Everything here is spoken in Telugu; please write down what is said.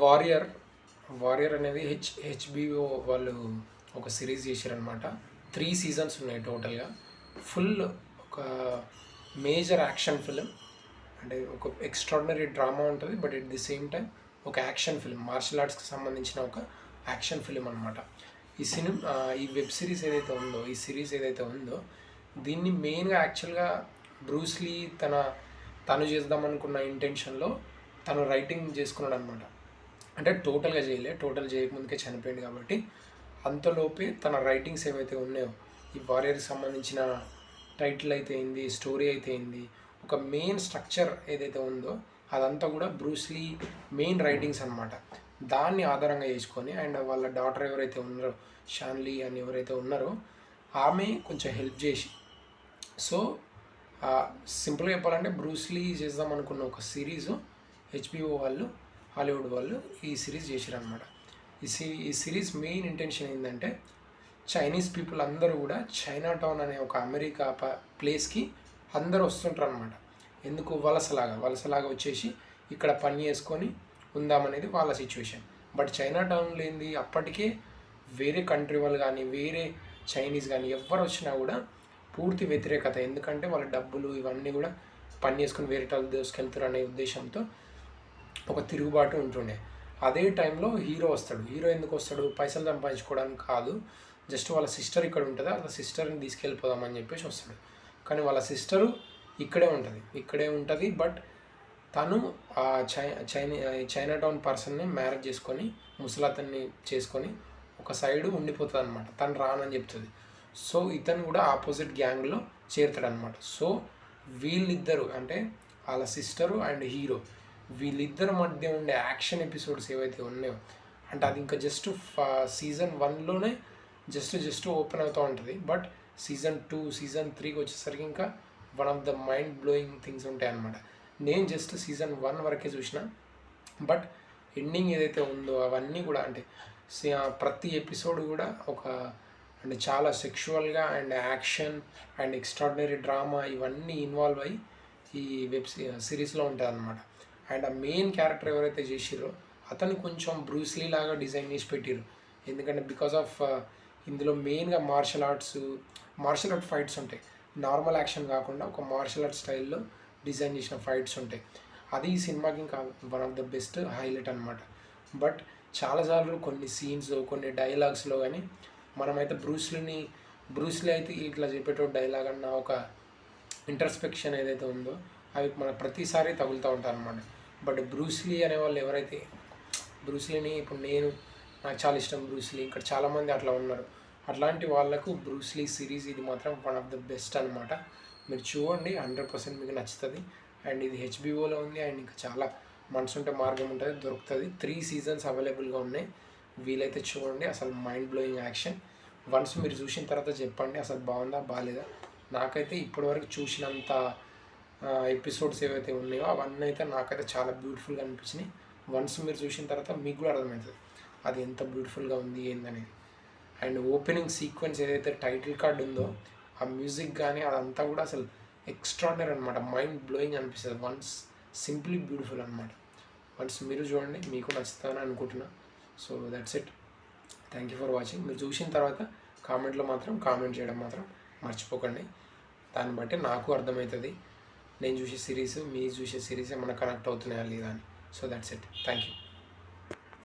వారియర్ వారియర్ అనేది హెచ్బిఓ వాళ్ళు ఒక సిరీస్ చేశారనమాట. 3 సీజన్స్ ఉన్నాయి టోటల్గా. ఫుల్ ఒక మేజర్ యాక్షన్ ఫిలిం, అంటే ఒక ఎక్స్ట్రాడినరీ డ్రామా ఉంటుంది, but at the same time ఒక యాక్షన్ ఫిలిం, మార్షల్ ఆర్ట్స్కి సంబంధించిన ఒక యాక్షన్ ఫిలిం అనమాట. ఈ వెబ్ సిరీస్ ఏదైతే ఉందో, ఈ సిరీస్ ఏదైతే ఉందో, దీన్ని మెయిన్గా యాక్చువల్గా బ్రూస్లీ తను చేద్దామనుకున్న ఇంటెన్షన్లో తను రైటింగ్ చేసుకున్నాడు అనమాట. అంటే టోటల్గా చేయకముందుకే చనిపోయింది కాబట్టి అంతలోపే తన రైటింగ్స్ ఏవైతే ఉన్నాయో, ఈ వారియర్కి సంబంధించిన టైటిల్ అయితే ఏంది, స్టోరీ అయితే ఏంది, ఒక మెయిన్ స్ట్రక్చర్ ఏదైతే ఉందో అదంతా కూడా బ్రూస్లీ మెయిన్ రైటింగ్స్ అనమాట. దాన్ని ఆధారంగా చేసుకొని అండ్ వాళ్ళ డాటర్ ఎవరైతే ఉన్నారో, షాన్లీ అని ఎవరైతే ఉన్నారో, ఆమె కొంచెం హెల్ప్ చేసి, సో సింపుల్గా చెప్పాలంటే బ్రూస్లీ చేద్దాం అనుకున్న ఒక సిరీసు హెచ్బిఓ వాళ్ళు, హాలీవుడ్ వాళ్ళు ఈ సిరీస్ చేశారనమాట. ఈ సిరీస్ మెయిన్ ఇంటెన్షన్ ఏంటంటే, చైనీస్ పీపుల్ అందరూ కూడా చైనా టౌన్ అనే ఒక అమెరికా ప్లేస్కి అందరూ వస్తుంటారు అనమాట. ఎందుకు? వలసలాగా వచ్చేసి ఇక్కడ పని చేసుకొని ఉందామనేది వాళ్ళ సిచ్యువేషన్. బట్ చైనా టౌన్లో ఏంది, అప్పటికే వేరే కంట్రీ వాళ్ళు కానీ వేరే చైనీస్ కానీ ఎవరు వచ్చినా కూడా పూర్తి వ్యతిరేకత. ఎందుకంటే వాళ్ళ డబ్బులు ఇవన్నీ కూడా పని చేసుకుని వేరే వాళ్ళు దోసుకెళ్తారు అనే ఉద్దేశంతో ఒక తిరుగుబాటు ఉంటుండే. అదే టైంలో హీరో వస్తాడు. హీరో ఎందుకు వస్తాడు? పైసలు సంపాదించుకోవడానికి కాదు, జస్ట్ వాళ్ళ సిస్టర్ ఇక్కడ ఉంటుంది, వాళ్ళ సిస్టర్ని తీసుకెళ్ళిపోదామని చెప్పేసి వస్తాడు. కానీ వాళ్ళ సిస్టరు ఇక్కడే ఉంటుంది. బట్ తను ఆ చైనా టౌన్ పర్సన్ని మ్యారేజ్ చేసుకొని, ముసలతన్ని చేసుకొని ఒక సైడు ఉండిపోతుంది అనమాట. తను రానని చెప్తుంది. సో ఇతను కూడా ఆపోజిట్ గ్యాంగ్లో చేరుతాడనమాట. సో వీళ్ళిద్దరు, అంటే వాళ్ళ సిస్టరు అండ్ హీరో, వీళ్ళిద్దరి మధ్య ఉండే యాక్షన్ ఎపిసోడ్స్ ఏవైతే ఉన్నాయో, అంటే అది ఇంకా జస్ట్ సీజన్ 1లోనే జస్ట్ ఓపెన్ అవుతూ ఉంటుంది. బట్ సీజన్ 2, సీజన్ 3కి వచ్చేసరికి ఇంకా one of the mind blowing things ఉంటాయి అన్నమాట. నేను జస్ట్ సీజన్ 1 వరకే చూసిన, బట్ ఎండింగ్ ఏదైతే ఉందో అవన్నీ కూడా, అంటే ప్రతి ఎపిసోడ్ కూడా అంటే చాలా సెక్షువల్గా and action and extraordinary drama ఇవన్నీ ఇన్వాల్వ్ అయ్యి ఈ సిరీస్లో ఉంటుంది అనమాట. అండ్ ఆ మెయిన్ క్యారెక్టర్ ఎవరైతే చేసిరో అతను కొంచెం బ్రూస్లీ లాగా డిజైన్ చేసి పెట్టిరు. ఎందుకంటే బికాస్ ఆఫ్ ఇందులో మెయిన్గా మార్షల్ ఆర్ట్ ఫైట్స్ ఉంటాయి. నార్మల్ యాక్షన్ కాకుండా ఒక మార్షల్ ఆర్ట్ స్టైల్లో డిజైన్ చేసిన ఫైట్స్ ఉంటాయి. అది ఈ సినిమాకి ఇంకా one of the best highlight అనమాట. బట్ చాలాసార్లు కొన్ని సీన్స్, కొన్ని డైలాగ్స్లో కానీ మనమైతే బ్రూస్లీ అయితే ఇట్లా చెప్పేటో డైలాగ్ అన్న ఒక ఇంట్రస్పెక్షన్ ఏదైతే ఉందో అవి మన ప్రతిసారి తగులుతూ ఉంటారు అనమాట. బట్ బ్రూస్లీ అనేవాళ్ళు ఎవరైతే, బ్రూస్లీని ఇప్పుడు నాకు చాలా ఇష్టం బ్రూస్లీ, ఇక్కడ చాలామంది అట్లా ఉన్నారు. అట్లాంటి వాళ్ళకు బ్రూస్లీ సిరీస్ ఇది మాత్రం వన్ ఆఫ్ ద బెస్ట్ అనమాట. మీరు చూడండి, 100% మీకు నచ్చుతుంది. అండ్ ఇది హెచ్బిఓలో ఉంది. అండ్ ఇంకా చాలా మనసుంటే మార్గం ఉంటుంది, దొరుకుతుంది. 3 సీజన్స్ అవైలబుల్గా ఉన్నాయి. వీలైతే చూడండి. అసలు మైండ్ బ్లోయింగ్ యాక్షన్. వన్స్ మీరు చూసిన తర్వాత చెప్పండి అసలు బాగుందా బాగాలేదా. నాకైతే ఇప్పటివరకు చూసినంత ఎపిసోడ్స్ ఏవైతే ఉన్నాయో అవన్నీ అయితే నాకైతే చాలా బ్యూటిఫుల్గా అనిపించినాయి. వన్స్ మీరు చూసిన తర్వాత మీకు కూడా అర్థమవుతుంది అది ఎంత బ్యూటిఫుల్గా ఉంది ఏందనేది. అండ్ ఓపెనింగ్ సీక్వెన్స్ ఏదైతే టైటిల్ కార్డ్ ఉందో ఆ మ్యూజిక్ కానీ అదంతా కూడా అసలు ఎక్స్ట్రాడినరీ అనమాట. మైండ్ బ్లోయింగ్ అనిపిస్తుంది. వన్స్ సింప్లీ బ్యూటిఫుల్ అనమాట. వన్స్ మీరు చూడండి, మీకు నచ్చుతుందని అనుకుంటున్నా. So that's it. Thank you for watching. మీరు చూసిన తర్వాత కామెంట్లో మాత్రం కామెంట్ చేయడం మాత్రం మర్చిపోకండి. దాన్ని బట్టి నాకు అర్థమవుతుంది నేను చూసే సిరీస్, మీరు చూసే సిరీస్ ఏమైనా కనెక్ట్ అవుతున్నాయా లేదా అని. So that's it. Thank you.